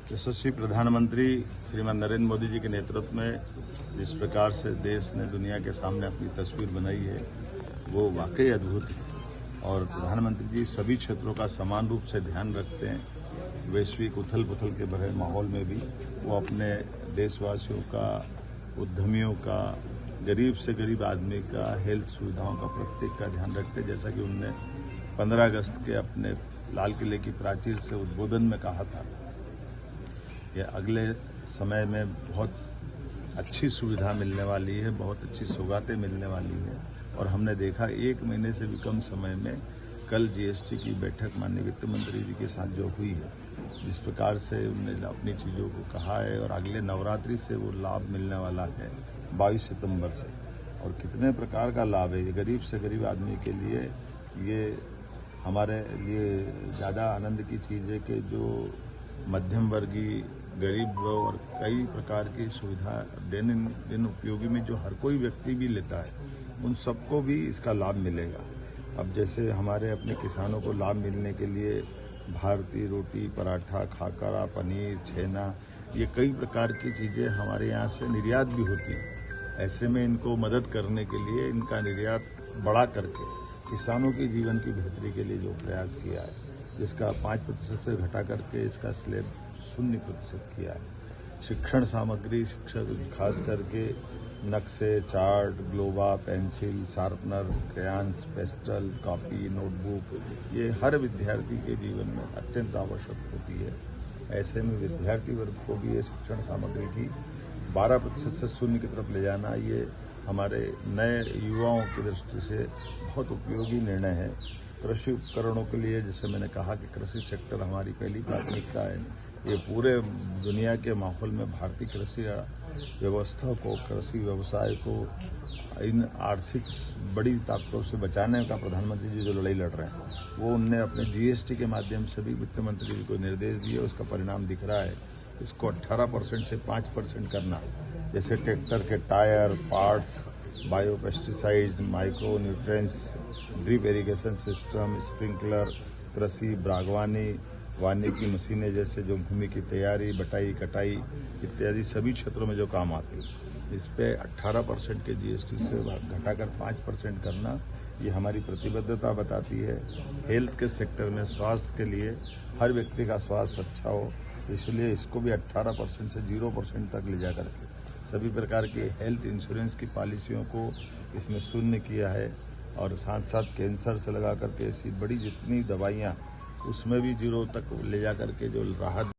यशस्वी प्रधानमंत्री श्रीमान नरेंद्र मोदी जी के नेतृत्व में जिस प्रकार से देश ने दुनिया के सामने अपनी तस्वीर बनाई है वो वाकई अद्भुत है। और प्रधानमंत्री जी सभी क्षेत्रों का समान रूप से ध्यान रखते हैं। वैश्विक उथल पुथल के भरे माहौल में भी वो अपने देशवासियों का, उद्यमियों का, गरीब से गरीब आदमी का, हेल्थ सुविधाओं का, प्रत्येक का ध्यान रखते हैं। जैसा कि उनने 15 अगस्त के अपने लाल किले की प्राचीर से उद्बोधन में कहा था, यह अगले समय में बहुत अच्छी सुविधा मिलने वाली है, बहुत अच्छी सौगातें मिलने वाली है। और हमने देखा 1 महीने से भी कम समय में कल जीएसटी की बैठक माननीय वित्त मंत्री जी के साथ जो हुई है, जिस प्रकार से उन्होंने अपनी चीज़ों को कहा है और अगले नवरात्रि से वो लाभ मिलने वाला है 22 सितंबर से। और कितने प्रकार का लाभ है ये गरीब से गरीब आदमी के लिए। ये हमारे लिए ज़्यादा आनंद की चीज़ है कि जो मध्यम वर्गीय, गरीब और कई प्रकार की सुविधा दिन उपयोगी में जो हर कोई व्यक्ति भी लेता है, उन सबको भी इसका लाभ मिलेगा। अब जैसे हमारे अपने किसानों को लाभ मिलने के लिए भारतीय रोटी, पराठा, खाकरा, पनीर, छेना, ये कई प्रकार की चीज़ें हमारे यहाँ से निर्यात भी होती हैं। ऐसे में इनको मदद करने के लिए इनका निर्यात बढ़ा करके किसानों के जीवन की बेहतरी के लिए जो प्रयास किया है, जिसका 5% से घटा करके इसका स्लैब 0% किया है। शिक्षण सामग्री, शिक्षक खास करके नक्शे, chart, globe, pencil, sharpener, crayons, pastel, copy, notebook, ये हर विद्यार्थी के जीवन में अत्यंत आवश्यक होती है। ऐसे में विद्यार्थी वर्ग को भी ये शिक्षण सामग्री की 12% से 0 की तरफ ले जाना, ये हमारे नए युवाओं की दृष्टि से बहुत उपयोगी निर्णय है। कृषि उपकरणों के लिए जैसे मैंने कहा कि कृषि सेक्टर हमारी पहली प्राथमिकता है। ये पूरे दुनिया के माहौल में भारतीय कृषि व्यवस्था को, कृषि व्यवसाय को इन आर्थिक बड़ी ताकतों से बचाने का प्रधानमंत्री जी जो लड़ाई लड़ रहे हैं, वो उनने अपने जीएसटी के माध्यम से भी वित्त मंत्री जी को निर्देश दिए। उसका परिणाम दिख रहा है। इसको 18% से 5% करना, जैसे ट्रैक्टर के tyre, parts, biopesticide, micro nutrients, drip irrigation system, sprinkler, कृषि, बागवानी, वानिकी मशीनें जैसे जो भूमि की तैयारी, बटाई, कटाई इत्यादि सभी क्षेत्रों में जो काम आती है, इस पे 18% के जीएसटी से घटाकर 5% करना, ये हमारी प्रतिबद्धता बताती है। हेल्थ के सेक्टर में स्वास्थ्य के लिए हर व्यक्ति का स्वास्थ्य अच्छा हो, इसलिए इसको भी 18% से 0% तक ले जाकर के सभी प्रकार के हेल्थ इंश्योरेंस की पॉलिसियों को इसमें 0 किया है। और साथ साथ कैंसर से लगा करके ऐसी बड़ी जितनी दवाइयाँ, उसमें भी 0 तक ले जा करके जो राहत